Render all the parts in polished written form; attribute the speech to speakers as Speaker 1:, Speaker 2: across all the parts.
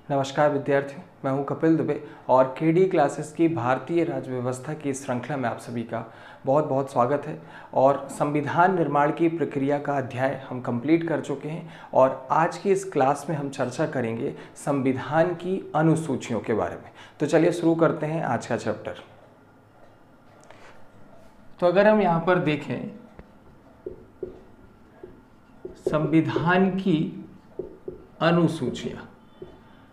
Speaker 1: नमस्कार विद्यार्थियों, मैं हूं कपिल दुबे और केडी क्लासेस की भारतीय राज्य व्यवस्था की श्रृंखला में आप सभी का बहुत बहुत स्वागत है। और संविधान निर्माण की प्रक्रिया का अध्याय हम कंप्लीट कर चुके हैं और आज की इस क्लास में हम चर्चा करेंगे संविधान की अनुसूचियों के बारे में। तो चलिए शुरू करते हैं आज का चैप्टर। तो अगर हम यहाँ पर देखें संविधान की अनुसूचियाँ,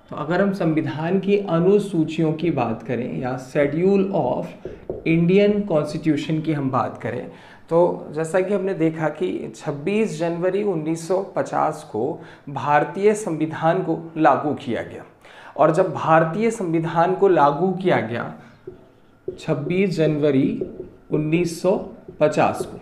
Speaker 1: तो अगर हम संविधान की अनुसूचियों की बात करें या शेड्यूल ऑफ इंडियन कॉन्स्टिट्यूशन की हम बात करें, तो जैसा कि हमने देखा कि 26 जनवरी 1950 को भारतीय संविधान को लागू किया गया। और जब भारतीय संविधान को लागू किया गया 26 जनवरी 1950 को,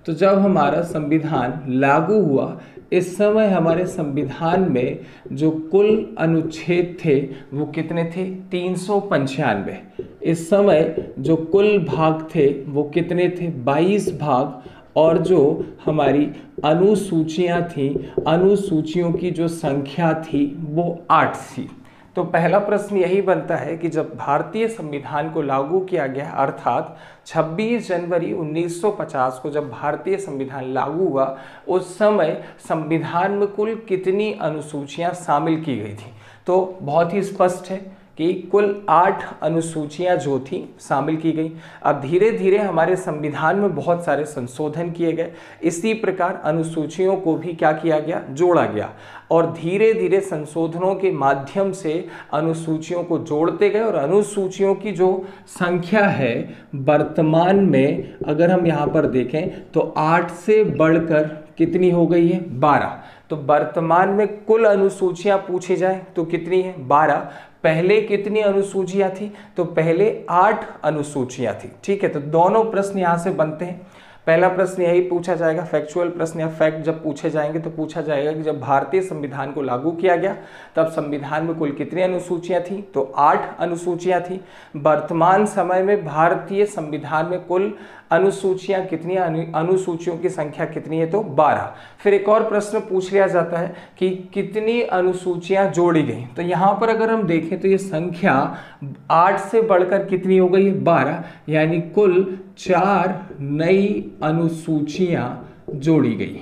Speaker 1: तो जब हमारा संविधान लागू हुआ, इस समय हमारे संविधान में जो कुल अनुच्छेद थे वो कितने थे? 395। इस समय जो कुल भाग थे वो कितने थे? 22 भाग। और जो हमारी अनुसूचियां थी, अनुसूचियों की जो संख्या थी वो 8 थी। तो पहला प्रश्न यही बनता है कि जब भारतीय संविधान को लागू किया गया, अर्थात 26 जनवरी 1950 को जब भारतीय संविधान लागू हुआ, उस समय संविधान में कुल कितनी अनुसूचियां शामिल की गई थी? तो बहुत ही स्पष्ट है कि कुल 8 अनुसूचियां जो थी शामिल की गई। अब धीरे धीरे हमारे संविधान में बहुत सारे संशोधन किए गए, इसी प्रकार अनुसूचियों को भी क्या किया गया? जोड़ा गया। और धीरे धीरे संशोधनों के माध्यम से अनुसूचियों को जोड़ते गए और अनुसूचियों की जो संख्या है वर्तमान में अगर हम यहाँ पर देखें तो 8 से बढ़कर कितनी हो गई है? 12। तो वर्तमान में कुल अनुसूचियां पूछी जाए तो कितनी है? 12। पहले कितनी अनुसूचियां थी? तो पहले 8 अनुसूचियां थी। ठीक है, तो दोनों प्रश्न यहां से बनते हैं। पहला प्रश्न यही पूछा जाएगा, फैक्चुअल प्रश्न या फैक्ट जब पूछे जाएंगे तो पूछा जाएगा कि जब भारतीय संविधान को लागू किया गया तब संविधान में कुल कितनी अनुसूचियां थी? तो 8 अनुसूचियां थी। वर्तमान समय में भारतीय संविधान में कुल अनुसूचियां कितनी, अनुसूचियों की संख्या कितनी है? तो 12। फिर एक और प्रश्न पूछ लिया जाता है कि कितनी अनुसूचियां जोड़ी गई। तो यहाँ पर अगर हम देखें तो ये संख्या 8 से बढ़कर कितनी हो गई है? 12, यानी कुल 4 नई अनुसूचियां जोड़ी गई।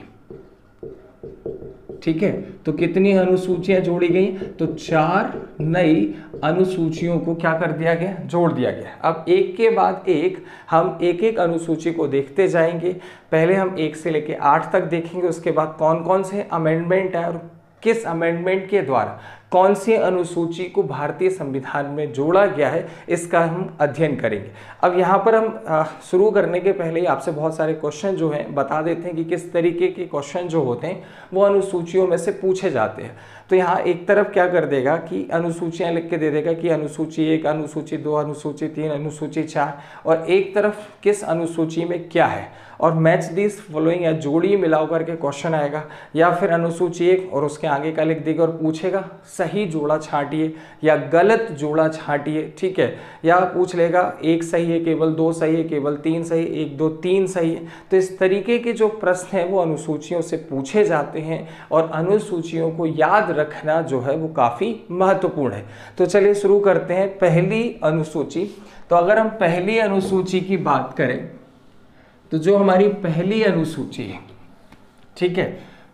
Speaker 1: ठीक है, तो कितनी अनुसूचियां जोड़ी गई? तो 4 नई अनुसूचियों को क्या कर दिया गया? जोड़ दिया गया। अब एक के बाद एक हम एक एक अनुसूची को देखते जाएंगे। पहले हम 1 से लेकर 8 तक देखेंगे, उसके बाद कौन कौन से अमेंडमेंट है और किस अमेंडमेंट के द्वारा कौन सी अनुसूची को भारतीय संविधान में जोड़ा गया है, इसका हम अध्ययन करेंगे। अब यहाँ पर हम शुरू करने के पहले ही आपसे बहुत सारे क्वेश्चन जो हैं बता देते हैं कि किस तरीके के क्वेश्चन जो होते हैं वो अनुसूचियों में से पूछे जाते हैं। तो यहाँ एक तरफ क्या कर देगा कि अनुसूचियाँ लिख के दे देगा कि अनुसूची 1, अनुसूची 2, अनुसूची 3, अनुसूची 4, और एक तरफ किस अनुसूची में क्या है, और मैच दिस फॉलोइंग या जोड़ी मिला करके क्वेश्चन आएगा। या फिर अनुसूची 1 और उसके आगे का लिख देगा और पूछेगा सही जोड़ा छांटिए या गलत जोड़ा छांटिए। ठीक है, या पूछ लेगा 1 सही है केवल, 2 सही है केवल, 3 सही, 1 2 3 सही है। तो इस तरीके के जो प्रश्न हैं वो अनुसूचियों से पूछे जाते हैं और अनुसूचियों को याद रखना जो है वो काफ़ी महत्वपूर्ण है। तो चलिए शुरू करते हैं पहली अनुसूची। तो अगर हम पहली अनुसूची की बात करें तो जो हमारी पहली अनुसूची है, ठीक है,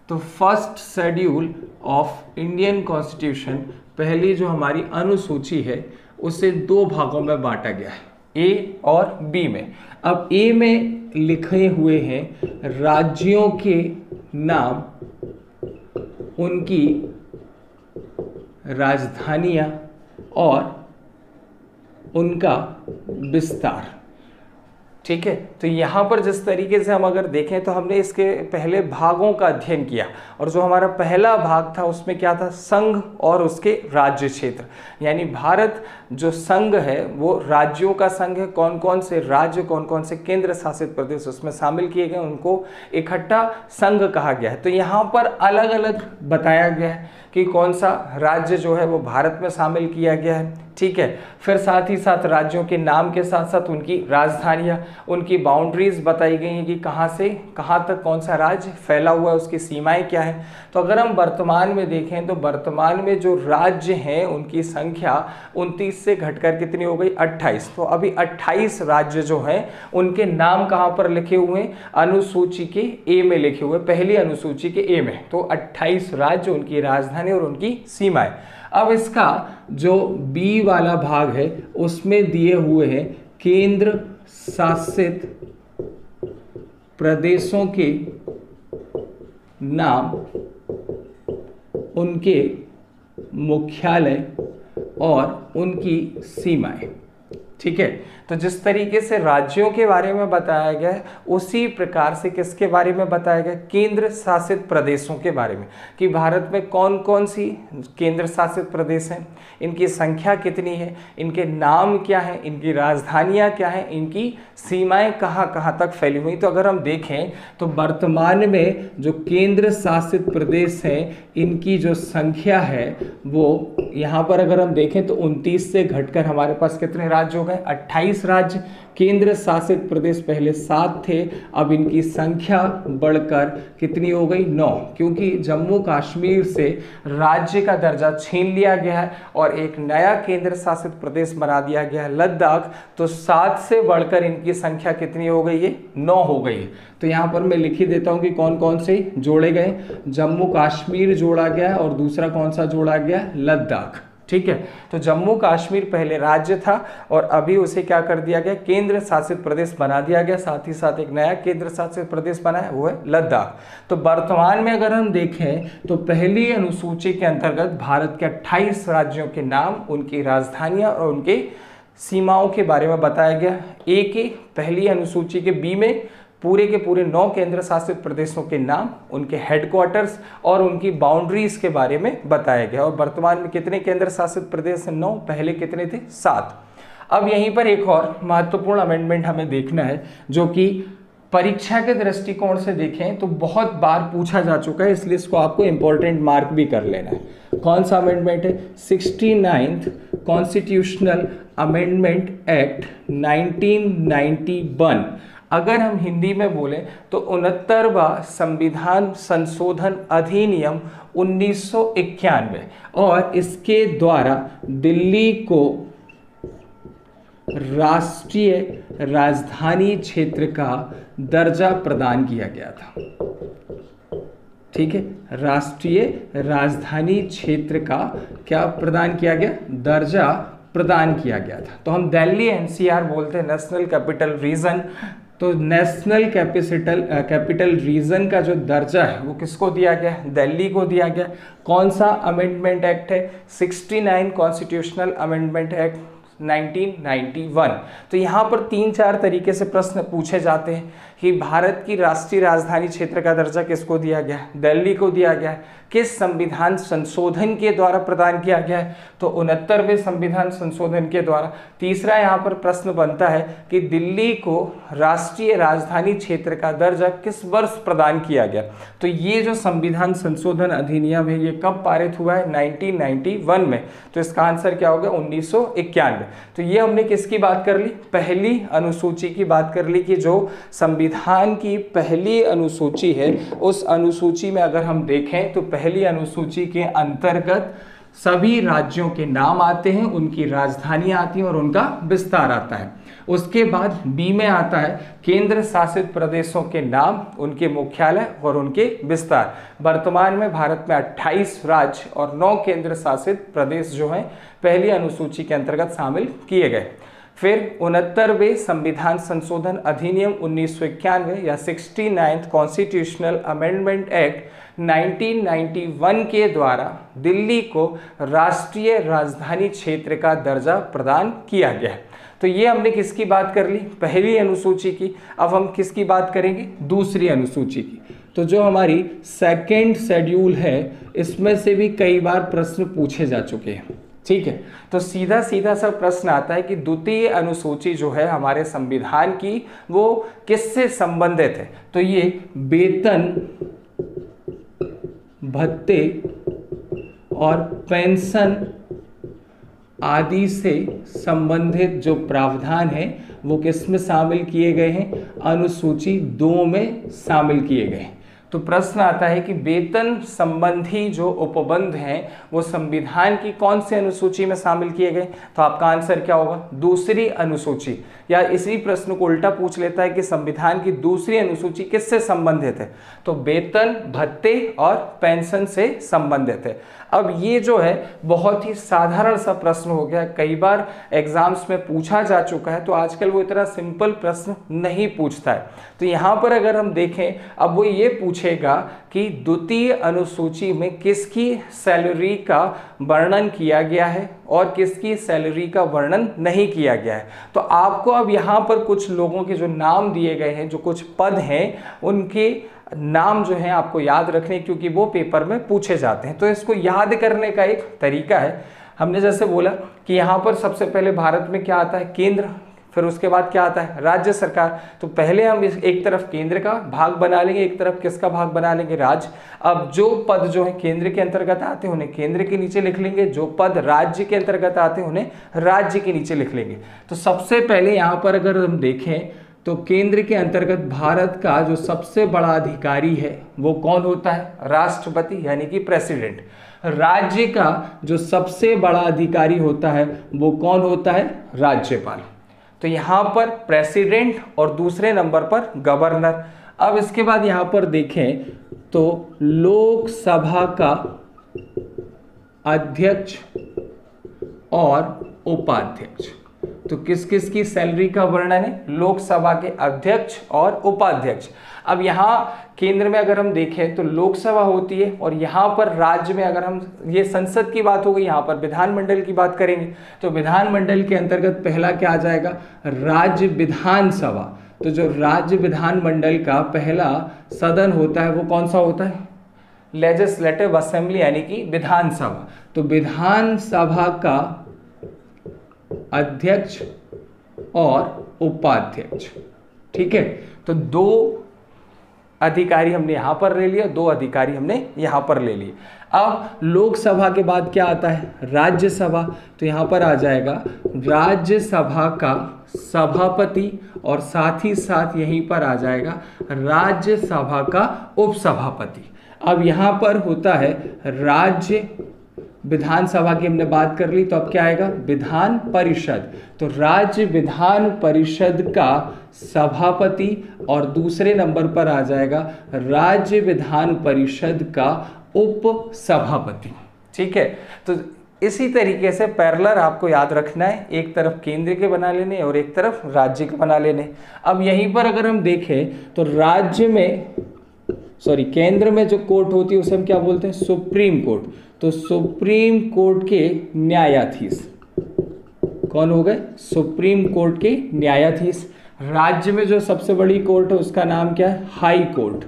Speaker 1: तो first schedule of Indian constitution, पहली जो हमारी अनुसूची है उसे 2 भागों में बांटा गया है, ए और बी में। अब ए में लिखे हुए हैं राज्यों के नाम, उनकी राजधानियां और उनका विस्तार। ठीक है, तो यहाँ पर जिस तरीके से हम अगर देखें तो हमने इसके पहले भागों का अध्ययन किया, और जो हमारा पहला भाग था उसमें क्या था? संघ और उसके राज्य क्षेत्र। यानी भारत जो संघ है वो राज्यों का संघ है। कौन कौन से राज्य, कौन कौन से केंद्र शासित प्रदेश उसमें शामिल किए गए, उनको इकट्ठा संघ कहा गया है। तो यहाँ पर अलग अलग बताया गया है कि कौन सा राज्य जो है वो भारत में शामिल किया गया है, ठीक है। फिर साथ ही साथ राज्यों के नाम के साथ साथ उनकी राजधानियाँ, उनकी बाउंड्रीज बताई गई हैं कि कहाँ से कहाँ तक कौन सा राज्य फैला हुआ है, उसकी सीमाएं क्या हैं। तो अगर हम वर्तमान में देखें तो वर्तमान में जो राज्य हैं उनकी संख्या 29 से घटकर कितनी हो गई, 28। तो अभी 28 राज्य जो हैं उनके नाम कहाँ पर लिखे हुए हैं, अनुसूची के ए में लिखे हुए, पहली अनुसूची के ए में। तो 28 राज्य, उनकी राजधानी और उनकी सीमाएं। अब इसका जो बी वाला भाग है उसमें दिए हुए हैं केंद्र शासित प्रदेशों के नाम, उनके मुख्यालय और उनकी सीमाएं। ठीक है। तो जिस तरीके से राज्यों के बारे में बताया गया है उसी प्रकार से किसके बारे में बताया गया, केंद्र शासित प्रदेशों के बारे में, कि भारत में कौन कौन सी केंद्र शासित प्रदेश हैं, इनकी संख्या कितनी है, इनके नाम क्या हैं, इनकी राजधानियां क्या हैं, इनकी सीमाएं कहाँ कहाँ तक फैली हुई। तो अगर हम देखें तो वर्तमान में जो केंद्र शासित प्रदेश हैं इनकी जो संख्या है वो यहाँ पर अगर हम देखें तो 29 से घटकर हमारे पास कितने राज्य हो गए, 28 राज्य। केंद्र शासित प्रदेश पहले 7 थे, अब इनकी संख्या बढ़कर कितनी हो गई, 9, क्योंकि जम्मू कश्मीर से राज्य का दर्जा छीन लिया गया है और एक नया केंद्र शासित प्रदेश बना दिया गया है लद्दाख। तो 7 से बढ़कर इनकी संख्या कितनी हो गई है, 9 हो गई है। तो यहाँ पर मैं लिख ही देता हूँ कि कौन कौन से जोड़े गए, जम्मू कश्मीर जोड़ा गया और दूसरा कौन सा जोड़ा गया, लद्दाख। ठीक है। तो जम्मू कश्मीर पहले राज्य था और अभी उसे क्या कर दिया गया, केंद्र शासित प्रदेश बना दिया गया, साथ ही साथ एक नया केंद्र शासित प्रदेश बना है, वो है लद्दाख। तो वर्तमान में अगर हम देखें तो पहली अनुसूची के अंतर्गत भारत के 28 राज्यों के नाम, उनकी राजधानियां और उनके सीमाओं के बारे में बताया गया। ए के पहली अनुसूची के बी में पूरे के पूरे 9 केंद्र शासित प्रदेशों के नाम, उनके हेडक्वार्टर्स और उनकी बाउंड्रीज के बारे में बताया गया। और वर्तमान में कितने केंद्र शासित प्रदेश हैं, 9, पहले कितने थे, 7। अब यहीं पर एक और महत्वपूर्ण अमेंडमेंट हमें देखना है जो कि परीक्षा के दृष्टिकोण से देखें तो बहुत बार पूछा जा चुका है, इसलिए इसको आपको इंपॉर्टेंट मार्क भी कर लेना है। कौन सा अमेंडमेंट है, 69th कॉन्स्टिट्यूशनल अमेंडमेंट एक्ट 1991। अगर हम हिंदी में बोले तो 69वां संविधान संशोधन अधिनियम 1991, और इसके द्वारा दिल्ली को राष्ट्रीय राजधानी क्षेत्र का दर्जा प्रदान किया गया था। ठीक है, राष्ट्रीय राजधानी क्षेत्र का क्या प्रदान किया गया, दर्जा प्रदान किया गया था। तो हम दिल्ली एनसीआर बोलते हैं, नेशनल कैपिटल रीजन। तो नेशनल कैपिटल रीजन का जो दर्जा है वो किसको दिया गया, दिल्ली को दिया गया। कौन सा अमेंडमेंट एक्ट है, 69 कॉन्स्टिट्यूशनल अमेंडमेंट एक्ट 1991। तो यहाँ पर 3-4 तरीके से प्रश्न पूछे जाते हैं कि भारत की राष्ट्रीय राजधानी क्षेत्र का दर्जा किसको दिया गया है, दिल्ली को दिया गया है। किस संविधान संशोधन के द्वारा प्रदान किया गया है, तो 69वें संविधान संशोधन के द्वारा। तीसरा यहाँ पर प्रश्न बनता है कि दिल्ली को राष्ट्रीय राजधानी क्षेत्र का दर्जा किस वर्ष प्रदान किया गया। तो ये जो संविधान संशोधन अधिनियम है ये कब पारित हुआ है, 1991 में। तो इसका आंसर क्या होगा, 1991। तो ये हमने किसकी बात कर ली, पहली अनुसूची की बात कर ली, कि जो संविधान की पहली अनुसूची है उस अनुसूची में अगर हम देखें तो पहली अनुसूची के अंतर्गत सभी राज्यों के नाम आते हैं, उनकी राजधानियां आती हैं और उनका विस्तार आता है। उसके बाद बी में आता है केंद्र शासित प्रदेशों के नाम, उनके मुख्यालय और उनके विस्तार। वर्तमान में भारत में 28 राज्य और 9 केंद्र शासित प्रदेश जो हैं पहली अनुसूची के अंतर्गत शामिल किए गए। फिर 69वें संविधान संशोधन अधिनियम 1991 या 69th कॉन्स्टिट्यूशनल अमेंडमेंट एक्ट 1991 के द्वारा दिल्ली को राष्ट्रीय राजधानी क्षेत्र का दर्जा प्रदान किया गया है। तो ये हमने किसकी बात कर ली, पहली अनुसूची की। अब हम किसकी बात करेंगे, दूसरी अनुसूची की। तो जो हमारी सेकंड शेड्यूल है इसमें से भी कई बार प्रश्न पूछे जा चुके हैं। ठीक है, तो सीधा सीधा सा प्रश्न आता है कि द्वितीय अनुसूची जो है हमारे संविधान की वो किससे संबंधित है। तो ये वेतन, भत्ते और पेंशन आदि से संबंधित जो प्रावधान है वो किस में शामिल किए गए हैं? अनुसूची 2 में शामिल किए गए हैं। तो प्रश्न आता है कि वेतन संबंधी जो उपबंध हैं वो संविधान की कौन सी अनुसूची में शामिल किए गए? तो आपका आंसर क्या होगा? दूसरी अनुसूची। या इसी प्रश्न को उल्टा पूछ लेता है कि संविधान की दूसरी अनुसूची किससे संबंधित है? तो वेतन, भत्ते और पेंशन से संबंधित है। अब ये जो है बहुत ही साधारण सा प्रश्न हो गया, कई बार एग्जाम्स में पूछा जा चुका है, तो आजकल वो इतना सिंपल प्रश्न नहीं पूछता है। तो यहाँ पर अगर हम देखें, अब वो ये पूछेगा कि द्वितीय अनुसूची में किसकी सैलरी का वर्णन किया गया है और किसकी सैलरी का वर्णन नहीं किया गया है। तो आपको अब यहाँ पर कुछ लोगों के जो नाम दिए गए हैं, जो कुछ पद हैं, उनके नाम जो है आपको याद रखने, क्योंकि वो पेपर में पूछे जाते हैं। तो इसको याद करने का एक तरीका है, हमने जैसे बोला कि यहाँ पर सबसे पहले भारत में क्या आता है? केंद्र। फिर उसके बाद क्या आता है? राज्य सरकार। तो पहले हम एक तरफ केंद्र का भाग बना लेंगे, एक तरफ किसका भाग बना लेंगे? राज्य। अब जो पद जो है केंद्र के अंतर्गत आते हैं उन्हें केंद्र के नीचे लिख लेंगे, जो पद राज्य के अंतर्गत आते हैं उन्हें राज्य के नीचे लिख लेंगे। तो सबसे पहले यहाँ पर अगर हम देखें तो केंद्र के अंतर्गत भारत का जो सबसे बड़ा अधिकारी है वो कौन होता है? राष्ट्रपति, यानी कि प्रेसिडेंट। राज्य का जो सबसे बड़ा अधिकारी होता है वो कौन होता है? राज्यपाल। तो यहाँ पर प्रेसिडेंट और दूसरे नंबर पर गवर्नर। अब इसके बाद यहाँ पर देखें तो लोकसभा का अध्यक्ष और उपाध्यक्ष। तो किस किस की सैलरी का वर्णन है? लोकसभा के अध्यक्ष और उपाध्यक्ष। अब यहाँ केंद्र में अगर हम देखें तो लोकसभा होती है, और यहाँ पर राज्य में अगर हम, ये संसद की बात हो गई, यहाँ पर विधानमंडल की बात करेंगे तो विधानमंडल के अंतर्गत पहला क्या आ जाएगा? राज्य विधानसभा। तो जो राज्य विधानमंडल का पहला सदन होता है वो कौन सा होता है? लेजिस्लेटिव असेंबली, यानी कि विधानसभा। तो विधानसभा का अध्यक्ष और उपाध्यक्ष। ठीक है, तो 2 अधिकारी हमने यहां पर ले लिया, 2 अधिकारी हमने यहां पर ले लिए। अब लोकसभा के बाद क्या आता है? राज्यसभा। तो यहां पर आ जाएगा राज्यसभा का सभापति, और साथ ही साथ यहीं पर आ जाएगा राज्यसभा का उपसभापति। अब यहां पर होता है राज्य विधानसभा की हमने बात कर ली, तो अब क्या आएगा? विधान परिषद। तो राज्य विधान परिषद का सभापति, और दूसरे नंबर पर आ जाएगा राज्य विधान परिषद का उप सभापति। ठीक है, तो इसी तरीके से पैरेलल आपको याद रखना है, एक तरफ केंद्र के बना लेने और एक तरफ राज्य के बना लेने। अब यहीं पर अगर हम देखें तो राज्य में, केंद्र में जो कोर्ट होती है उसे हम क्या बोलते हैं? Supreme court. तो सुप्रीम कोर्ट के न्यायाधीश कौन हो गए? सुप्रीम कोर्ट के न्यायाधीश। राज्य में जो सबसे बड़ी कोर्ट है उसका नाम क्या है? High court.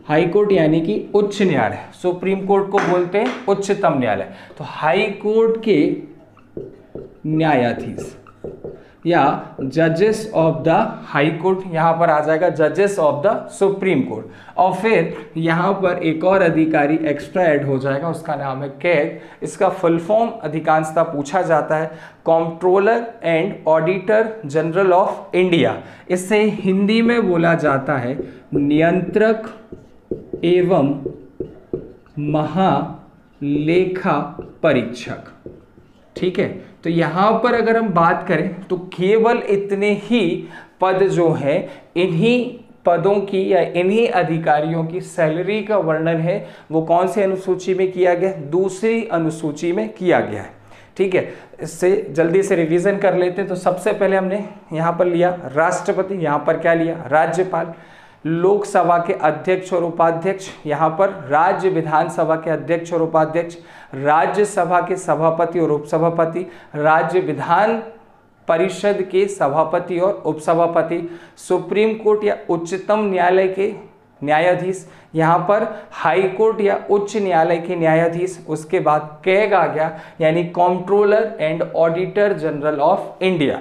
Speaker 1: हाई कोर्ट यानी कि उच्च न्यायालय। सुप्रीम कोर्ट को बोलते हैं उच्चतम न्यायालय। तो हाई कोर्ट के न्यायाधीश या जजेस ऑफ द हाई कोर्ट, यहाँ पर आ जाएगा जजेस ऑफ द सुप्रीम कोर्ट। और फिर यहाँ पर एक और अधिकारी एक्स्ट्रा ऐड हो जाएगा, उसका नाम है कैग। इसका फुल फॉर्म अधिकांशतः पूछा जाता है controller and auditor general of India. इसे हिंदी में बोला जाता है नियंत्रक एवं महालेखा परीक्षक। ठीक है, तो यहां पर अगर हम बात करें तो केवल इतने ही पद जो है, इन्हीं पदों की या इन्हीं अधिकारियों की सैलरी का वर्णन है वो कौन सी अनुसूची में किया गया? दूसरी अनुसूची में किया गया है। ठीक है, इससे जल्दी से रिवीजन कर लेते हैं। तो सबसे पहले हमने यहाँ पर लिया राष्ट्रपति, यहाँ पर क्या लिया? राज्यपाल। लोकसभा के अध्यक्ष और उपाध्यक्ष, यहाँ पर राज्य विधानसभा के अध्यक्ष और उपाध्यक्ष, राज्यसभा के सभापति और उपसभापति, राज्य विधान परिषद के सभापति और उपसभापति, सुप्रीम कोर्ट या उच्चतम न्यायालय के न्यायाधीश, यहाँ पर हाई कोर्ट या उच्च न्यायालय के न्यायाधीश। उसके बाद कैग आ गया, यानी controller and auditor general of India.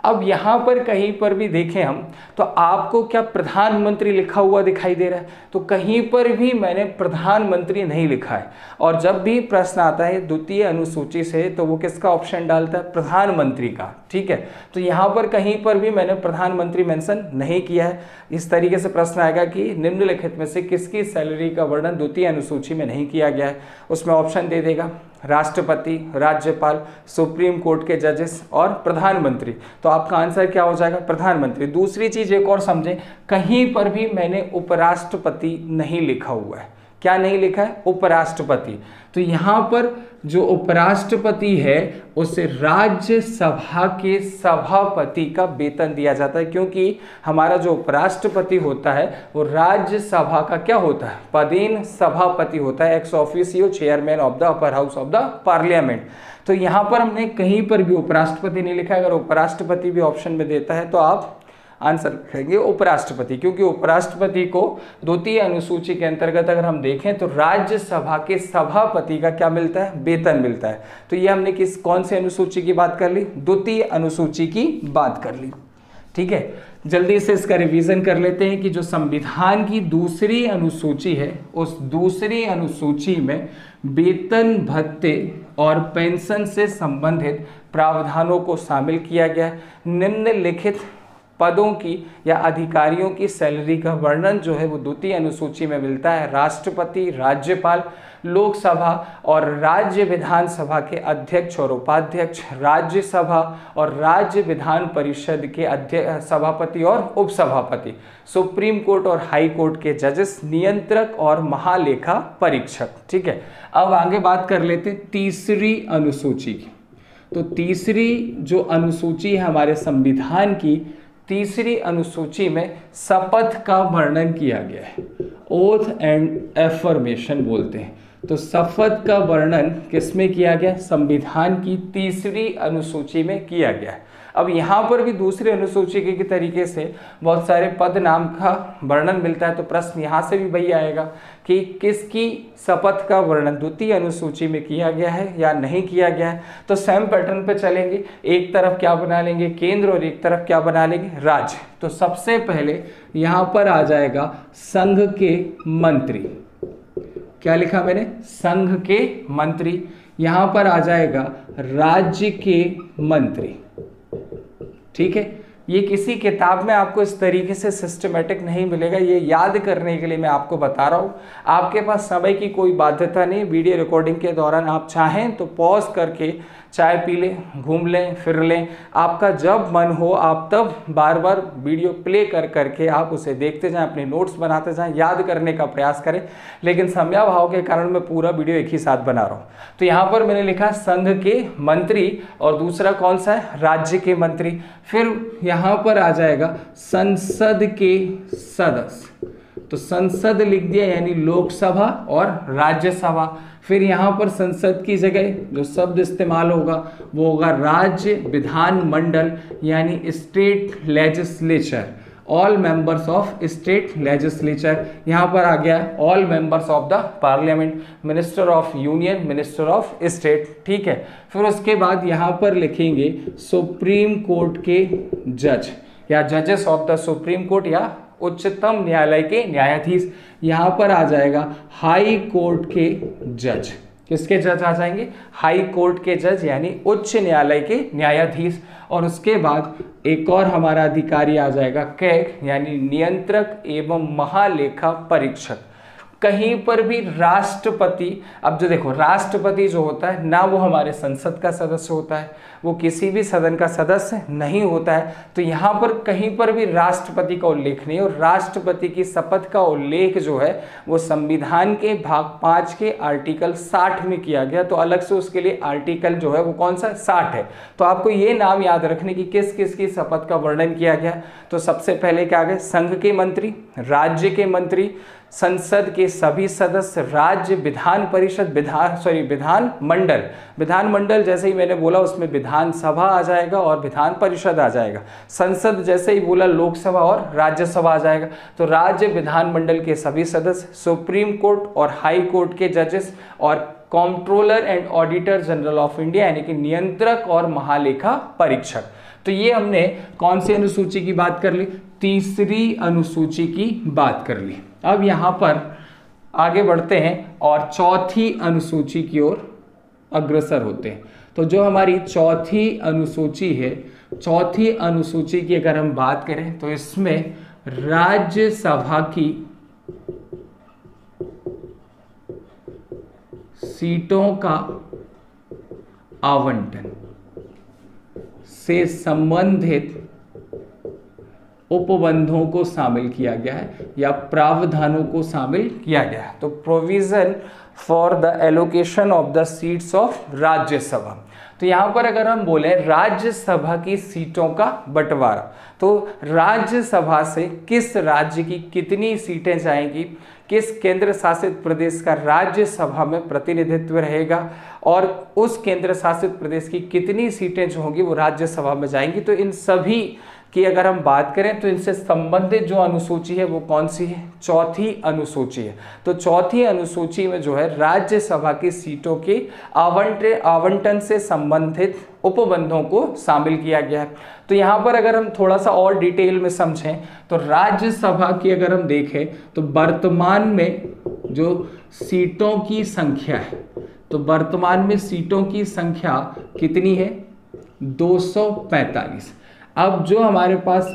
Speaker 1: अब यहाँ पर कहीं पर भी देखें हम तो आपको क्या प्रधानमंत्री लिखा हुआ दिखाई दे रहा है, तो कहीं पर भी मैंने प्रधानमंत्री नहीं लिखा है। और जब भी प्रश्न आता है द्वितीय अनुसूची से तो वो किसका ऑप्शन डालता है, प्रधानमंत्री का, ठीक है। तो यहाँ पर कहीं पर भी मैंने प्रधानमंत्री मेंशन नहीं किया है। इस तरीके से प्रश्न आएगा कि निम्नलिखित में से किसकी सैलरी का वर्णन द्वितीय अनुसूची में नहीं किया गया है, उसमें ऑप्शन दे देगा राष्ट्रपति, राज्यपाल, सुप्रीम कोर्ट के जजेस और प्रधानमंत्री। तो आपका आंसर क्या हो जाएगा, प्रधानमंत्री। दूसरी चीज एक और समझें, कहीं पर भी मैंने उपराष्ट्रपति नहीं लिखा हुआ है। क्या नहीं लिखा है, उपराष्ट्रपति। तो यहाँ पर जो उपराष्ट्रपति है उसे राज्यसभा के सभापति का वेतन दिया जाता है, क्योंकि हमारा जो उपराष्ट्रपति होता है वो राज्यसभा का क्या होता है, पदेन सभापति होता है, ex officio chairman of the upper house of the parliament. तो यहाँ पर हमने कहीं पर भी उपराष्ट्रपति नहीं लिखा है। अगर उपराष्ट्रपति भी ऑप्शन में देता है तो आप आंसर लिखेंगे उपराष्ट्रपति, क्योंकि उपराष्ट्रपति को द्वितीय अनुसूची के अंतर्गत अगर हम देखें तो राज्यसभा के सभापति का क्या मिलता है, वेतन मिलता है। तो ये हमने कौन सी अनुसूची की बात कर ली, द्वितीय अनुसूची की बात कर ली, ठीक है। जल्दी से इसका रिवीजन कर लेते हैं कि जो संविधान की दूसरी अनुसूची है उस दूसरी अनुसूची में वेतन, भत्ते और पेंशन से संबंधित प्रावधानों को शामिल किया गया है। निम्नलिखित पदों की या अधिकारियों की सैलरी का वर्णन जो है वो द्वितीय अनुसूची में मिलता है। राष्ट्रपति, राज्यपाल, लोकसभा और राज्य विधानसभा के अध्यक्ष और उपाध्यक्ष, राज्यसभा और राज्य विधान परिषद के सभापति और उपसभापति, सुप्रीम कोर्ट और हाई कोर्ट के जजेस, नियंत्रक और महालेखा परीक्षक, ठीक है। अब आगे बात कर लेते हैं तीसरी अनुसूची की। तो तीसरी जो अनुसूची है हमारे संविधान की, तीसरी अनुसूची में शपथ का वर्णन किया गया है, ओथ एंड एफर्मेशन बोलते हैं। तो शपथ का वर्णन किसमें किया गया, संविधान की तीसरी अनुसूची में किया गया है। अब यहाँ पर भी दूसरी अनुसूची के तरीके से बहुत सारे पद नाम का वर्णन मिलता है। तो प्रश्न यहाँ से भी वही आएगा कि किसकी शपथ का वर्णन द्वितीय अनुसूची में किया गया है या नहीं किया गया है। तो सेम पैटर्न पे चलेंगे, एक तरफ क्या बना लेंगे केंद्र और एक तरफ क्या बना लेंगे राज्य। तो सबसे पहले यहाँ पर आ जाएगा संघ के मंत्री, क्या लिखा मैंने, संघ के मंत्री। यहाँ पर आ जाएगा राज्य के मंत्री, ठीक है। ये किसी किताब में आपको इस तरीके से सिस्टमेटिक नहीं मिलेगा, ये याद करने के लिए मैं आपको बता रहा हूँ। आपके पास समय की कोई बाध्यता नहीं, वीडियो रिकॉर्डिंग के दौरान आप चाहें तो पॉज करके चाय पी लें, घूम लें, फिर लें, आपका जब मन हो आप तब बार बार वीडियो प्ले कर करके आप उसे देखते जाएं, अपने नोट्स बनाते जाएं, याद करने का प्रयास करें। लेकिन समयाभाव के कारण मैं पूरा वीडियो एक ही साथ बना रहा हूँ। तो यहाँ पर मैंने लिखा संघ के मंत्री और दूसरा कौन सा है, राज्य के मंत्री। फिर यहाँ पर आ जाएगा संसद के सदस्य, तो संसद लिख दिया यानी लोकसभा और राज्यसभा। फिर यहाँ पर संसद की जगह जो शब्द इस्तेमाल होगा वो होगा राज्य विधान मंडल यानी state legislature, all members of state legislature. यहाँ पर आ गया all members of the parliament, minister of union, minister of state, ठीक है। फिर उसके बाद यहाँ पर लिखेंगे सुप्रीम कोर्ट के जज या जजेस ऑफ द सुप्रीम कोर्ट या उच्चतम न्यायालय के न्यायाधीश। यहाँ पर आ जाएगा हाई कोर्ट के जज, किसके जज आ जाएंगे, हाई कोर्ट के जज यानी उच्च न्यायालय के न्यायाधीश। और उसके बाद एक और हमारा अधिकारी आ जाएगा कैग यानी नियंत्रक एवं महालेखा परीक्षक। कहीं पर भी राष्ट्रपति, अब जो देखो राष्ट्रपति जो होता है ना वो हमारे संसद का सदस्य होता है, वो किसी भी सदन का सदस्य नहीं होता है। तो यहाँ पर कहीं पर भी राष्ट्रपति का उल्लेख नहीं, और राष्ट्रपति की शपथ का उल्लेख जो है वो संविधान के भाग 5 के आर्टिकल 60 में किया गया। तो अलग से उसके लिए आर्टिकल जो है वो कौन सा, 60 है। तो आपको ये नाम याद रखने की किस किस की शपथ का वर्णन किया गया। तो सबसे पहले क्या आ गया, संघ के मंत्री, राज्य के मंत्री, संसद के सभी सदस्य, राज्य विधान परिषद, विधान मंडल। विधान मंडल जैसे ही मैंने बोला उसमें विधानसभा आ जाएगा और विधान परिषद आ जाएगा। संसद जैसे ही बोला लोकसभा और राज्यसभा आ जाएगा। तो राज्य विधान मंडल के सभी सदस्य, सुप्रीम कोर्ट और हाई कोर्ट के जजेस और controller and auditor general of India यानी कि नियंत्रक और महालेखा परीक्षक। तो ये हमने कौन सी अनुसूची की बात कर ली, तीसरी अनुसूची की बात कर ली। अब यहाँ पर आगे बढ़ते हैं और चौथी अनुसूची की ओर अग्रसर होते हैं। तो जो हमारी चौथी अनुसूची है, चौथी अनुसूची की अगर हम बात करें तो इसमें राज्यसभा की सीटों का आवंटन से संबंधित उपबंधों को शामिल किया गया है या प्रावधानों को शामिल किया गया है। तो provision for the allocation of the seats of Rajya Sabha. तो यहां पर अगर हम बोले राज्यसभा की सीटों का बंटवारा, तो राज्यसभा से किस राज्य की कितनी सीटें जाएंगी, किस केंद्र शासित प्रदेश का राज्यसभा में प्रतिनिधित्व रहेगा और उस केंद्र शासित प्रदेश की कितनी सीटें जो होंगी वो राज्यसभा में जाएंगी। तो इन सभी की अगर हम बात करें तो इनसे संबंधित जो अनुसूची है वो कौन सी है, चौथी अनुसूची है। तो चौथी अनुसूची में जो है राज्यसभा की सीटों के आवंटन से संबंधित उपबंधों को शामिल किया गया है। तो यहाँ पर अगर हम थोड़ा सा और डिटेल में समझें तो राज्यसभा की अगर हम देखें तो वर्तमान में जो सीटों की संख्या है, तो वर्तमान में सीटों की संख्या कितनी है, 245। अब जो हमारे पास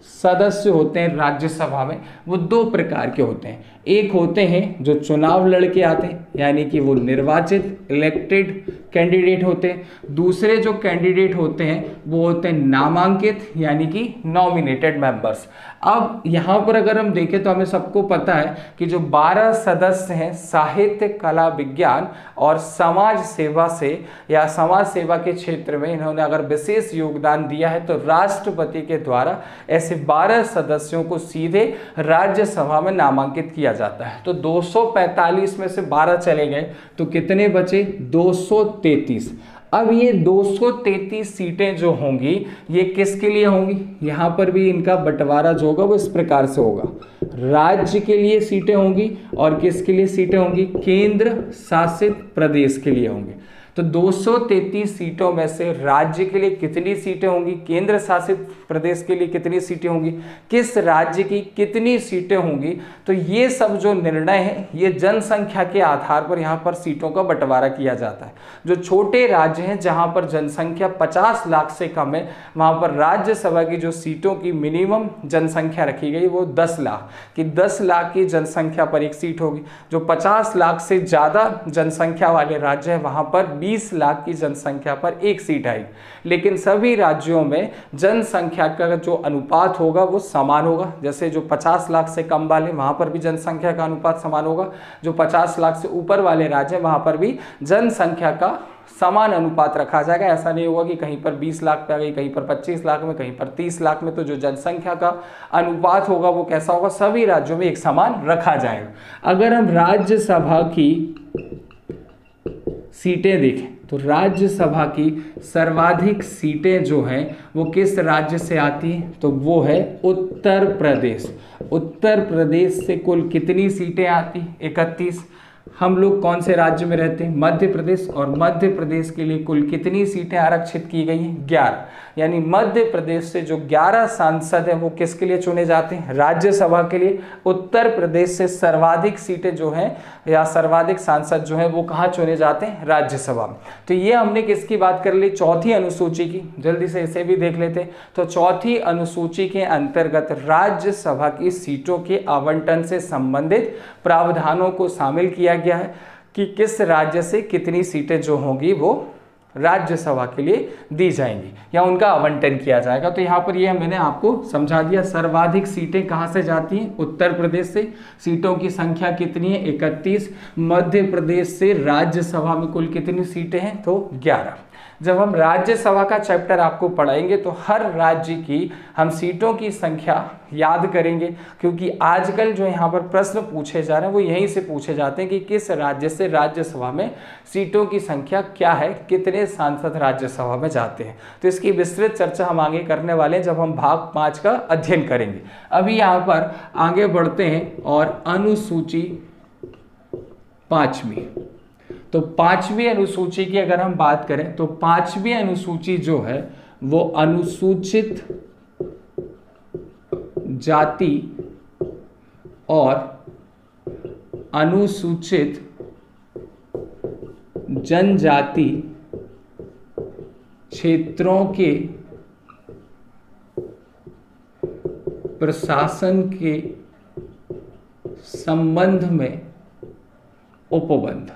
Speaker 1: सदस्य होते हैं राज्यसभा में वो दो प्रकार के होते हैं। एक होते हैं जो चुनाव लड़के आते हैं यानी कि वो निर्वाचित इलेक्टेड कैंडिडेट होते हैं। दूसरे जो कैंडिडेट होते हैं वो होते हैं नामांकित यानी कि नॉमिनेटेड मेंबर्स। अब यहाँ पर अगर हम देखें तो हमें सबको पता है कि जो 12 सदस्य हैं साहित्य, कला, विज्ञान और समाज सेवा से या समाज सेवा के क्षेत्र में इन्होंने अगर विशेष योगदान दिया है तो राष्ट्रपति के द्वारा ऐसे 12 सदस्यों को सीधे राज्यसभा में नामांकित किया जाता है। तो 245 में से 12 चले गए तो कितने बचे, 233। अब ये 233 सीटें जो होंगी ये किसके लिए होंगी, यहाँ पर भी इनका बंटवारा जो होगा वो इस प्रकार से होगा। राज्य के लिए सीटें होंगी और किसके लिए सीटें होंगी, केंद्र शासित प्रदेश के लिए होंगी। तो 233 सीटों में से राज्य के लिए कितनी सीटें होंगी, केंद्र शासित प्रदेश के लिए कितनी सीटें होंगी, किस राज्य की कितनी सीटें होंगी, तो ये सब जो निर्णय है ये जनसंख्या के आधार पर यहाँ पर सीटों का बंटवारा किया जाता है। जो छोटे राज्य हैं जहाँ पर जनसंख्या 50 लाख से कम है वहाँ पर राज्यसभा की जो सीटों की मिनिमम जनसंख्या रखी गई वो 10 लाख कि 10 लाख की जनसंख्या पर एक सीट होगी। जो 50 लाख से ज़्यादा जनसंख्या वाले राज्य हैं वहाँ पर 20 लाख की जनसंख्या पर एक सीट आएगी। लेकिन सभी राज्यों में जनसंख्या का जो अनुपात होगा वो समान होगा। जैसे जो 50 लाख से कम वाले वहाँ पर भी जनसंख्या का अनुपात समान होगा, जो 50 लाख से ऊपर वाले राज्य वहाँ पर भी जनसंख्या का समान अनुपात रखा जाएगा। ऐसा नहीं होगा कि कहीं पर 20 लाख पे आ गई, कहीं पर 25 लाख में, कहीं पर 30 लाख में। तो जो जनसंख्या का अनुपात होगा वो कैसा होगा, सभी राज्यों में एक समान रखा जाएगा। अगर हम राज्यसभा की सीटें देखें तो राज्यसभा की सर्वाधिक सीटें जो हैं वो किस राज्य से आती हैं, तो वो है उत्तर प्रदेश। उत्तर प्रदेश से कुल कितनी सीटें आती, 31। हम लोग कौन से राज्य में रहते हैं, मध्य प्रदेश, और मध्य प्रदेश के लिए कुल कितनी सीटें आरक्षित की गई हैं, 11। यानी मध्य प्रदेश से जो 11 सांसद हैं वो किसके लिए चुने जाते हैं, राज्यसभा के लिए। उत्तर प्रदेश से सर्वाधिक सीटें जो हैं या सर्वाधिक सांसद जो हैं वो कहाँ चुने जाते हैं, राज्यसभा में। तो ये हमने किसकी बात कर ली, चौथी अनुसूची की। जल्दी से इसे भी देख लेते हैं। तो चौथी अनुसूची के अंतर्गत राज्यसभा की सीटों के आवंटन से संबंधित प्रावधानों को शामिल किया गया है कि किस राज्य से कितनी सीटें जो होंगी वो राज्यसभा के लिए दी जाएंगी या उनका आवंटन किया जाएगा। तो यहाँ पर ये मैंने आपको समझा दिया। सर्वाधिक सीटें कहाँ से जाती हैं, उत्तर प्रदेश से। सीटों की संख्या कितनी है, 31। मध्य प्रदेश से राज्यसभा में कुल कितनी सीटें हैं, तो 11। जब हम राज्यसभा का चैप्टर आपको पढ़ाएंगे तो हर राज्य की हम सीटों की संख्या याद करेंगे, क्योंकि आजकल जो यहाँ पर प्रश्न पूछे जा रहे हैं वो यहीं से पूछे जाते हैं कि किस राज्य से राज्यसभा में सीटों की संख्या क्या है, कितने सांसद राज्यसभा में जाते हैं। तो इसकी विस्तृत चर्चा हम आगे करने वाले हैं जब हम भाग 5 का अध्ययन करेंगे। अभी यहाँ पर आगे बढ़ते हैं और अनुसूची 5वीं। तो 5वीं अनुसूची की अगर हम बात करें तो 5वीं अनुसूची जो है वो अनुसूचित जाति और अनुसूचित जनजाति क्षेत्रों के प्रशासन के संबंध में उपबंध।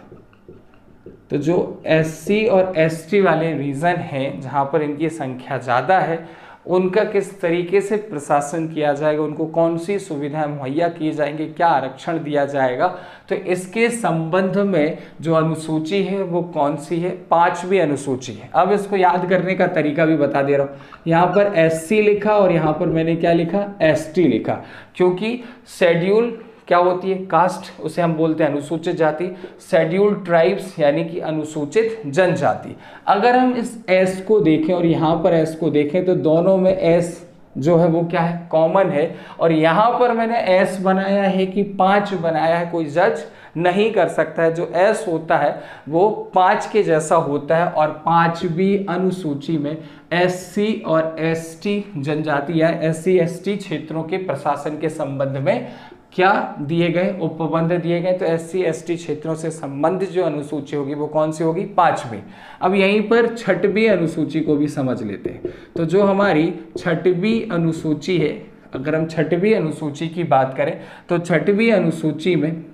Speaker 1: तो जो एससी और एसटी वाले रीजन हैं जहां पर इनकी संख्या ज़्यादा है, उनका किस तरीके से प्रशासन किया जाएगा, उनको कौन सी सुविधाएं मुहैया की जाएंगी, क्या आरक्षण दिया जाएगा, तो इसके संबंध में जो अनुसूची है वो कौन सी है, 5वीं अनुसूची है। अब इसको याद करने का तरीका भी बता दे रहा हूँ। यहाँ पर एससी लिखा और यहाँ पर मैंने क्या लिखा, एसटी लिखा, क्योंकि शेड्यूल क्या होती है, कास्ट, उसे हम बोलते हैं अनुसूचित जाति, शेड्यूल्ड ट्राइब्स यानी कि अनुसूचित जनजाति। अगर हम इस एस को देखें और यहाँ पर एस को देखें तो दोनों में एस जो है वो क्या है, कॉमन है। और यहाँ पर मैंने एस बनाया है कि 5 बनाया है, कोई जज नहीं कर सकता है। जो एस होता है वो 5 के जैसा होता है। और 5वीं अनुसूची में एससी और एसटी जनजाति या एससी एसटी क्षेत्रों के प्रशासन के संबंध में क्या दिए गए, उपबंध दिए गए। तो एससी एसटी क्षेत्रों से संबंधित जो अनुसूची होगी वो कौन सी होगी, 5वीं। अब यहीं पर 6वीं अनुसूची को भी समझ लेते हैं। तो जो हमारी 6वीं अनुसूची है, अगर हम 6वीं अनुसूची की बात करें तो 6वीं अनुसूची में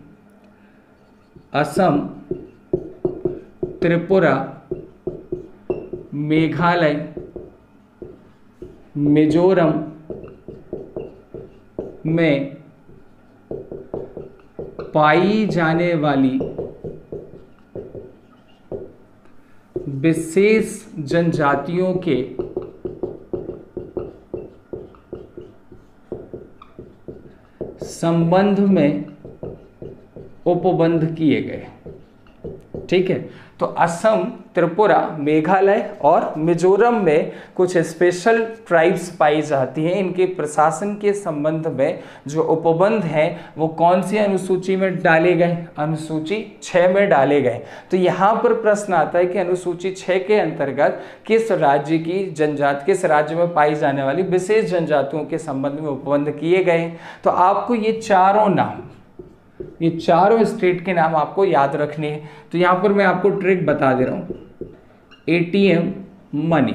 Speaker 1: असम, त्रिपुरा, मेघालय, मिजोरम में पाई जाने वाली विशेष जनजातियों के संबंध में उपबंध किए गए। ठीक है, तो असम, त्रिपुरा, मेघालय और मिजोरम में कुछ स्पेशल ट्राइब्स पाई जाती हैं। इनके प्रशासन के संबंध में जो उपबंध हैं वो कौन सी अनुसूची में डाले गए, अनुसूची 6 में डाले गए। तो यहाँ पर प्रश्न आता है कि अनुसूची 6 के अंतर्गत किस राज्य की जनजाति, किस राज्य में पाई जाने वाली विशेष जनजातियों के संबंध में उपबंध किए गए। तो आपको ये चारों नाम, ये चारों स्टेट के नाम आपको याद रखने हैं। तो यहां पर मैं आपको ट्रिक बता दे रहा हूं। एटीएम मनी,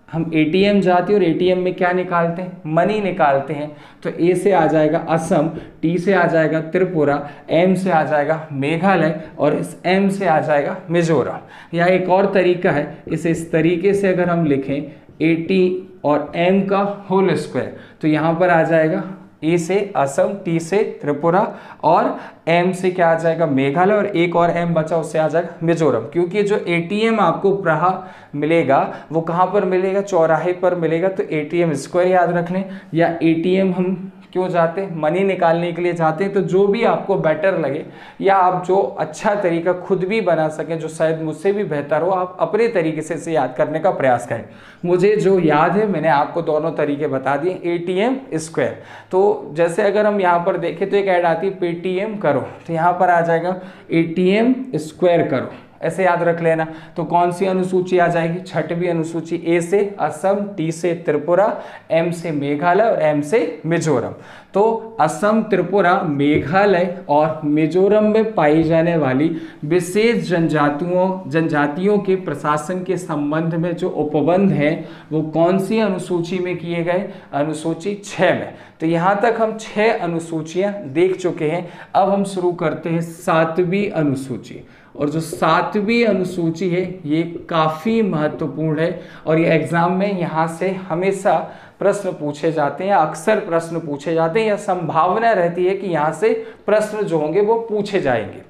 Speaker 1: हम एटीएम जाते और एटीएम में क्या निकालते हैं, मनी निकालते हैं। तो ए से आ जाएगा असम, टी से आ जाएगा त्रिपुरा, एम से आ जाएगा मेघालय और इस एम से आ जाएगा मिजोरम। या एक और तरीका है, इसे इस तरीके से अगर हम लिखें एटी और एम का होल स्क्वायर, तो यहां पर आ जाएगा ए से असम, टी से त्रिपुरा और एम से क्या आ जाएगा, मेघालय, और एक और एम बचा उससे आ जाएगा मिजोरम। क्योंकि जो एटीएम आपको प्रहा मिलेगा वो कहाँ पर मिलेगा, चौराहे पर मिलेगा। तो एटीएम स्क्वायर याद रख लें। या एटीएम हम क्यों जाते हैं, मनी निकालने के लिए जाते हैं। तो जो भी आपको बेटर लगे या आप जो अच्छा तरीका खुद भी बना सकें, जो शायद मुझसे भी बेहतर हो, आप अपने तरीके से इसे याद करने का प्रयास करें। मुझे जो याद है मैंने आपको दोनों तरीके बता दिए। एटीएम स्क्वायर, तो जैसे अगर हम यहाँ पर देखें तो एक ऐड आती है पेटीएम करो, तो यहाँ पर आ जाएगा एटीएम स्क्वायर करो, ऐसे याद रख लेना। तो कौन सी अनुसूची आ जाएगी, 6वीं अनुसूची। ए से असम, टी से त्रिपुरा, एम से मेघालय और एम से मिजोरम। तो असम, त्रिपुरा, मेघालय और मिजोरम में पाई जाने वाली विशेष जनजातियों के प्रशासन के संबंध में जो उपबंध हैं वो कौन सी अनुसूची में किए गए, अनुसूची 6 में। तो यहाँ तक हम 6 अनुसूचियाँ देख चुके हैं। अब हम शुरू करते हैं 7वीं अनुसूची। और जो 7वीं अनुसूची है ये काफ़ी महत्वपूर्ण है और ये एग्जाम में यहाँ से हमेशा प्रश्न पूछे जाते हैं, अक्सर प्रश्न पूछे जाते हैं या संभावना रहती है कि यहाँ से प्रश्न जो होंगे वो पूछे जाएंगे।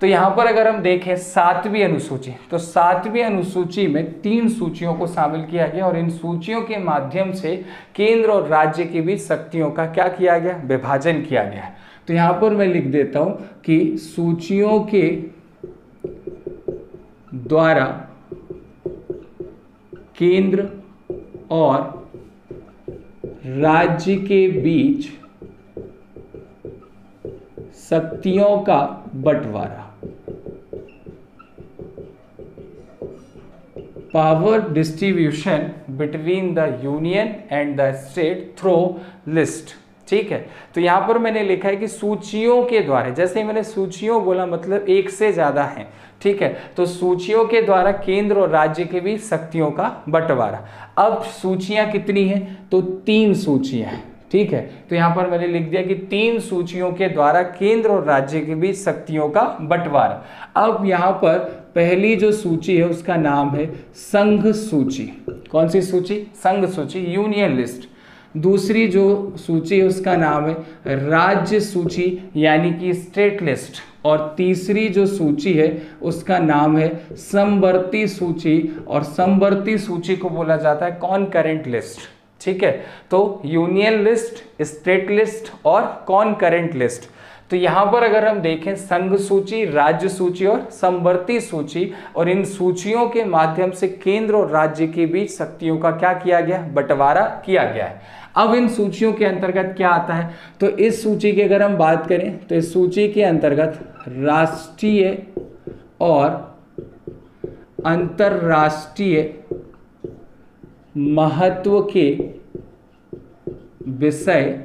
Speaker 1: तो यहाँ पर अगर हम देखें 7वीं अनुसूची, तो 7वीं अनुसूची में 3 सूचियों को शामिल किया गया और इन सूचियों के माध्यम से केंद्र और राज्य के बीच शक्तियों का क्या किया गया, विभाजन किया गया। तो यहाँ पर मैं लिख देता हूँ कि सूचियों के द्वारा केंद्र और राज्य के बीच शक्तियों का बंटवारा। Power distribution between the union and the state through list. ठीक है, तो यहाँ पर मैंने लिखा है कि सूचियों के द्वारा, जैसे मैंने सूचियों बोला मतलब एक से ज्यादा है। ठीक है, तो सूचियों के द्वारा केंद्र और राज्य के बीच शक्तियों का बंटवारा। अब सूचियां कितनी हैं? तो 3 सूचियां हैं। ठीक है, तो यहाँ पर मैंने लिख दिया कि 3 सूचियों के द्वारा केंद्र और राज्य के बीच शक्तियों का बंटवारा। अब यहाँ पर पहली जो सूची है उसका नाम है संघ सूची। कौन सी सूची? संघ सूची, यूनियन लिस्ट। दूसरी जो सूची है उसका नाम है राज्य सूची यानी कि स्टेट लिस्ट। और तीसरी जो सूची है उसका नाम है समवर्ती सूची, और समवर्ती सूची को बोला जाता है कॉनकरेंट लिस्ट। ठीक है, तो यूनियन लिस्ट, स्टेट लिस्ट और कॉनकरेंट लिस्ट। तो यहां पर अगर हम देखें संघ सूची, राज्य सूची और समवर्ती सूची, और इन सूचियों के माध्यम से केंद्र और राज्य के बीच शक्तियों का क्या किया गया? बंटवारा किया गया है। अब इन सूचियों के अंतर्गत क्या आता है? तो इस सूची की अगर हम बात करें तो इस सूची के अंतर्गत राष्ट्रीय और अंतरराष्ट्रीय महत्व के विषय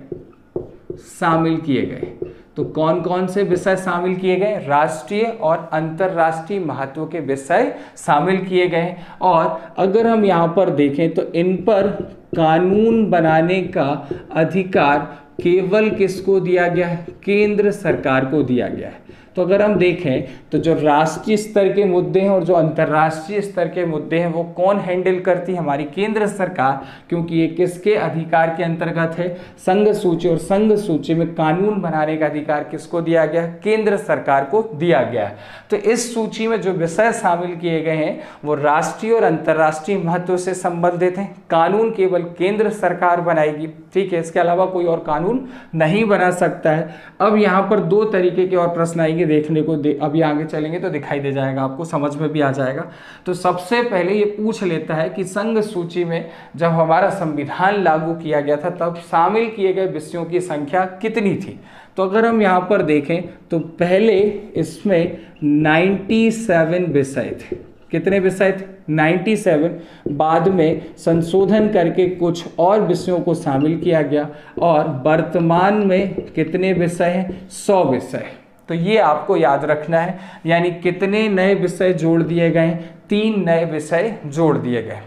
Speaker 1: शामिल किए गए। तो कौन कौन से विषय शामिल किए गए? राष्ट्रीय और अंतरराष्ट्रीय महत्व के विषय शामिल किए गए। और अगर हम यहाँ पर देखें तो इन पर कानून बनाने का अधिकार केवल किसको दिया गया है? केंद्र सरकार को दिया गया है। तो अगर हम देखें तो जो राष्ट्रीय स्तर के मुद्दे हैं और जो अंतर्राष्ट्रीय स्तर के मुद्दे हैं वो कौन हैंडल करती है? हमारी केंद्र सरकार, क्योंकि ये किसके अधिकार के अंतर्गत है? संघ सूची। और संघ सूची में कानून बनाने का अधिकार किसको दिया गया? केंद्र सरकार को दिया गया है। तो इस सूची में जो विषय शामिल किए गए हैं वो राष्ट्रीय और अंतर्राष्ट्रीय महत्व से संबंधित हैं। कानून केवल केंद्र सरकार बनाएगी। ठीक है, इसके अलावा कोई और कानून नहीं बना सकता है। अब यहाँ पर 2 तरीके के और प्रश्न आएंगे देखने को, अभी आगे चलेंगे तो दिखाई दे जाएगा, आपको समझ में भी आ जाएगा। तो सबसे पहले ये पूछ लेता है कि संघ सूची में जब हमारा संविधान लागू किया गया था तब शामिल किए गए विषयों की संख्या कितनी थी? तो अगर हम यहाँ पर देखें तो पहले इसमें 97 विषय थे। कितने विषय थे? 97। बाद में संशोधन करके कुछ और विषयों को शामिल किया गया और वर्तमान में कितने विषय हैं? 100 विषय। तो ये आपको याद रखना है, यानी कितने नए विषय जोड़ दिए गए? 3 नए विषय जोड़ दिए गए।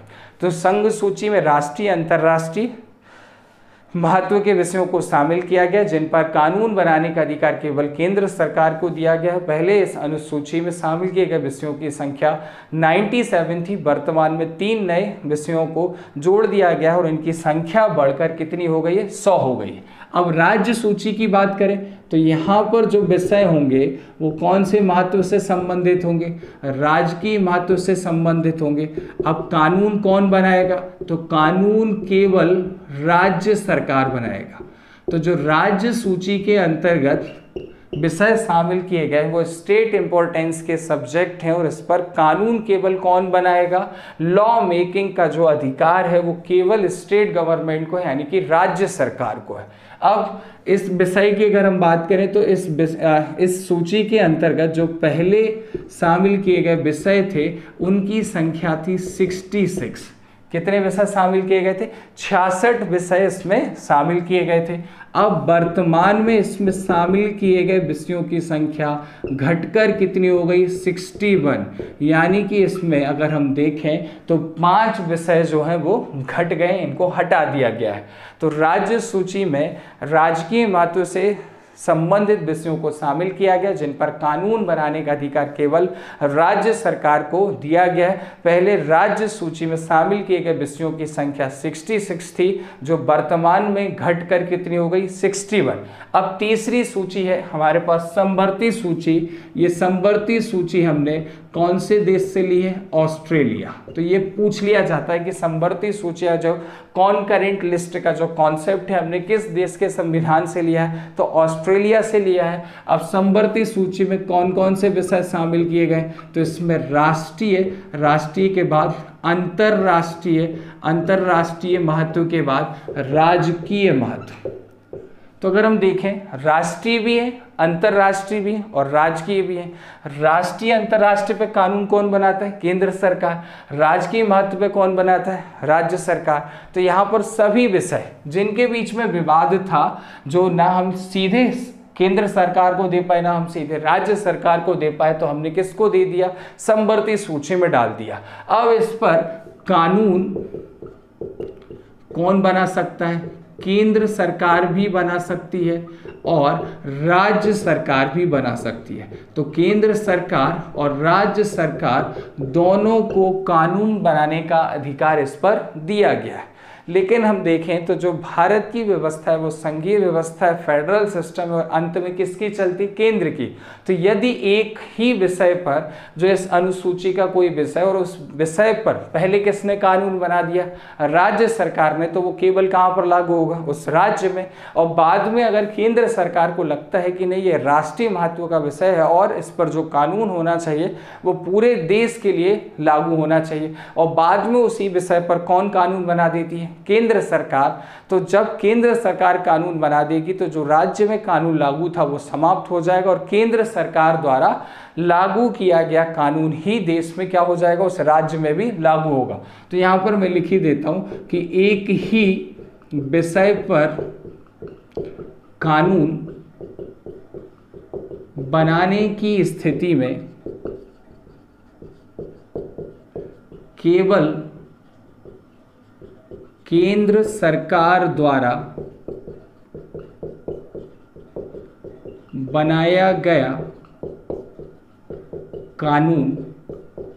Speaker 1: तो संघ सूची में राष्ट्रीय अंतर्राष्ट्रीय महत्व के विषयों को शामिल किया गया जिन पर कानून बनाने का अधिकार केवल केंद्र सरकार को दिया गया है। पहले इस अनुसूची में शामिल किए गए विषयों की संख्या 97 थी, वर्तमान में 3 नए विषयों को जोड़ दिया गया और इनकी संख्या बढ़कर कितनी हो गई है? 100 हो गई है। अब राज्य सूची की बात करें तो यहाँ पर जो विषय होंगे वो कौन से महत्व से संबंधित होंगे? राजकीय महत्व से संबंधित होंगे। अब कानून कौन बनाएगा? तो कानून केवल राज्य सरकार बनाएगा। तो जो राज्य सूची के अंतर्गत विषय शामिल किए गए वो स्टेट इंपॉर्टेंस के सब्जेक्ट हैं और इस पर कानून केवल कौन बनाएगा? लॉ मेकिंग का जो अधिकार है वो केवल स्टेट गवर्नमेंट को है, यानी कि राज्य सरकार को है। अब इस विषय की अगर हम बात करें तो इस सूची के अंतर्गत जो पहले शामिल किए गए विषय थे उनकी संख्या थी 66। कितने विषय शामिल किए गए थे? 66 विषय इसमें शामिल किए गए थे। अब वर्तमान में इसमें शामिल किए गए विषयों की संख्या घटकर कितनी हो गई? 61। यानी कि इसमें अगर हम देखें तो 5 विषय जो हैं वो घट गए, इनको हटा दिया गया है। तो राज्य सूची में राजकीय महत्व से संबंधित विषयों को शामिल किया गया जिन पर कानून बनाने का अधिकार केवल राज्य सरकार को दिया गया है। पहले राज्य सूची में शामिल किए गए विषयों की संख्या 66 थी जो वर्तमान में घटकर कितनी हो गई? 61। अब तीसरी सूची है हमारे पास समवर्ती सूची। ये समवर्ती सूची हमने कौन से देश से ली है? ऑस्ट्रेलिया। तो ये पूछ लिया जाता है कि समवर्ती सूची जो कॉनकरेंट लिस्ट का जो कॉन्सेप्ट है हमने किस देश के संविधान से लिया है? तो ऑस्ट्रेलिया से लिया है। अब समवर्ती सूची में कौन कौन से विषय शामिल किए गए? तो इसमें राष्ट्रीय के बाद अंतरराष्ट्रीय महत्व के बाद राजकीय महत्व। तो अगर हम देखें राष्ट्रीय भी है, अंतर्राष्ट्रीय भी है और राजकीय भी है। राष्ट्रीय अंतर्राष्ट्रीय पे कानून कौन बनाता है? केंद्र सरकार। राजकीय महत्व पे कौन बनाता है? राज्य सरकार। तो यहाँ पर सभी विषय जिनके बीच में विवाद था, जो ना हम सीधे केंद्र सरकार को दे पाए ना हम सीधे राज्य सरकार को दे पाए, तो हमने किसको दे दिया? समवर्ती सूची में डाल दिया। अब इस पर कानून कौन बना सकता है? केंद्र सरकार भी बना सकती है और राज्य सरकार भी बना सकती है। तो केंद्र सरकार और राज्य सरकार दोनों को कानून बनाने का अधिकार इस पर दिया गया है। लेकिन हम देखें तो जो भारत की व्यवस्था है वो संघीय व्यवस्था है, फेडरल सिस्टम है, और अंत में किसकी चलती? केंद्र की। तो यदि एक ही विषय पर, जो इस अनुसूची का कोई विषय, और उस विषय पर पहले किसने कानून बना दिया? राज्य सरकार ने, तो वो केवल कहाँ पर लागू होगा? उस राज्य में। और बाद में अगर केंद्र सरकार को लगता है कि नहीं ये राष्ट्रीय महत्व का विषय है और इस पर जो कानून होना चाहिए वो पूरे देश के लिए लागू होना चाहिए, और बाद में उसी विषय पर कौन कानून बना देती है? केंद्र सरकार। तो जब केंद्र सरकार कानून बना देगी तो जो राज्य में कानून लागू था वो समाप्त हो जाएगा और केंद्र सरकार द्वारा लागू किया गया कानून ही देश में क्या हो जाएगा? उस राज्य में भी लागू होगा। तो यहां पर मैं लिख ही देता हूं कि एक ही विषय पर कानून बनाने की स्थिति में केवल केंद्र सरकार द्वारा बनाया गया कानून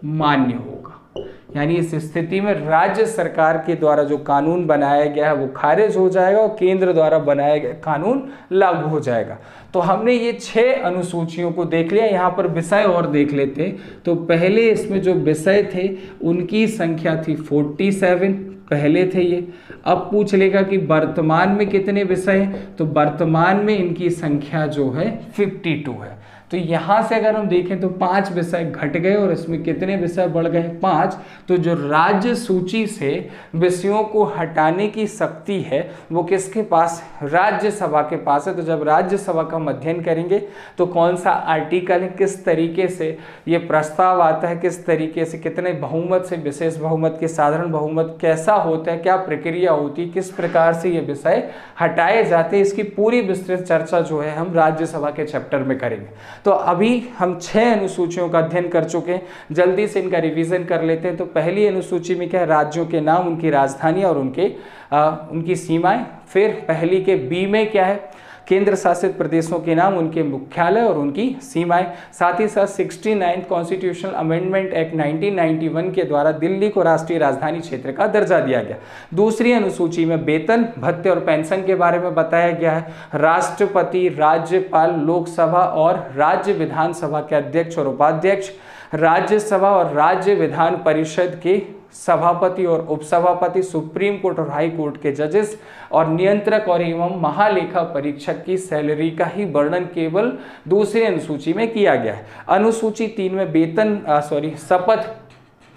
Speaker 1: मान्य होगा। यानी इस स्थिति में राज्य सरकार के द्वारा जो कानून बनाया गया है वो खारिज हो जाएगा और केंद्र द्वारा बनाया गया कानून लागू हो जाएगा। तो हमने ये 6 अनुसूचियों को देख लिया। यहाँ पर विषय और देख लेते। तो पहले इसमें जो विषय थे उनकी संख्या थी 47, पहले थे ये। अब पूछ लेगा कि वर्तमान में कितने विषय हैं, तो वर्तमान में इनकी संख्या जो है 52 है। तो यहाँ से अगर हम देखें तो 5 विषय घट गए और इसमें कितने विषय बढ़ गए? 5। तो जो राज्य सूची से विषयों को हटाने की शक्ति है वो किसके पास? राज्यसभा के पास है। तो जब राज्यसभा का हम अध्ययन करेंगे तो कौन सा आर्टिकल है, किस तरीके से ये प्रस्ताव आता है, किस तरीके से, कितने बहुमत से विशेष बहुमत के साधारण बहुमत कैसा होता है, क्या प्रक्रिया होती है, किस प्रकार से ये विषय हटाए जाते हैं, इसकी पूरी विस्तृत चर्चा जो है हम राज्यसभा के चैप्टर में करेंगे। तो अभी हम 6 अनुसूचियों का अध्ययन कर चुके हैं, जल्दी से इनका रिवीजन कर लेते हैं। तो पहली अनुसूची में क्या है? राज्यों के नाम, उनकी राजधानियां और उनकी सीमाएं। फिर पहली के बी में क्या है? केंद्र शासित प्रदेशों के नाम, उनके मुख्यालय और उनकी सीमाएं। साथ ही साथ 69 कॉन्स्टिट्यूशनल अमेंडमेंट एक्ट 1991 के द्वारा दिल्ली को राष्ट्रीय राजधानी क्षेत्र का दर्जा दिया गया। दूसरी अनुसूची में वेतन, भत्ते और पेंशन के बारे में बताया गया है। राष्ट्रपति, राज्यपाल, लोकसभा और राज्य विधानसभा के अध्यक्ष और उपाध्यक्ष, राज्यसभा और राज्य विधान परिषद के सभापति और उपसभापति, सुप्रीम कोर्ट और हाई कोर्ट के जजेस और नियंत्रक और एवं महालेखा परीक्षक की सैलरी का ही वर्णन केवल दूसरी अनुसूची में किया गया है। अनुसूची 3 में शपथ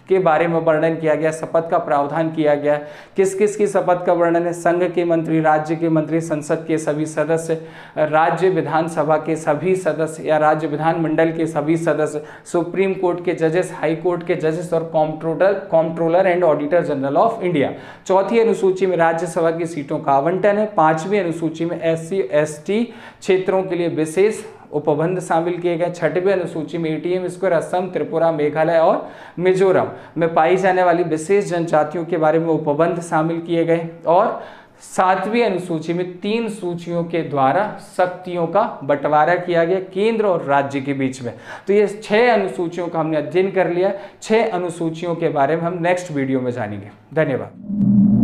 Speaker 1: के बारे में वर्णन किया गया, शपथ का प्रावधान किया गया। किस किस की शपथ का वर्णन है? संघ के मंत्री, राज्य के मंत्री, संसद के सभी सदस्य, राज्य विधानसभा के सभी सदस्य या राज्य विधानमंडल के सभी सदस्य, सुप्रीम कोर्ट के जजेस, हाई कोर्ट के जजेस और comptroller and auditor general of India. चौथी अनुसूची में राज्यसभा की सीटों का आवंटन है। 5वीं अनुसूची में SC/ST क्षेत्रों के लिए विशेष उपबंध शामिल किए गए। 6वीं अनुसूची में ATM स्क्वायर, असम, त्रिपुरा, मेघालय और मिजोरम में पाई जाने वाली विशेष जनजातियों के बारे में उपबंध शामिल किए गए। और 7वीं अनुसूची में 3 सूचियों के द्वारा शक्तियों का बंटवारा किया गया केंद्र और राज्य के बीच में। तो ये 6 अनुसूचियों का हमने अध्ययन कर लिया। 6 अनुसूचियों के बारे में हम नेक्स्ट वीडियो में जानेंगे। धन्यवाद।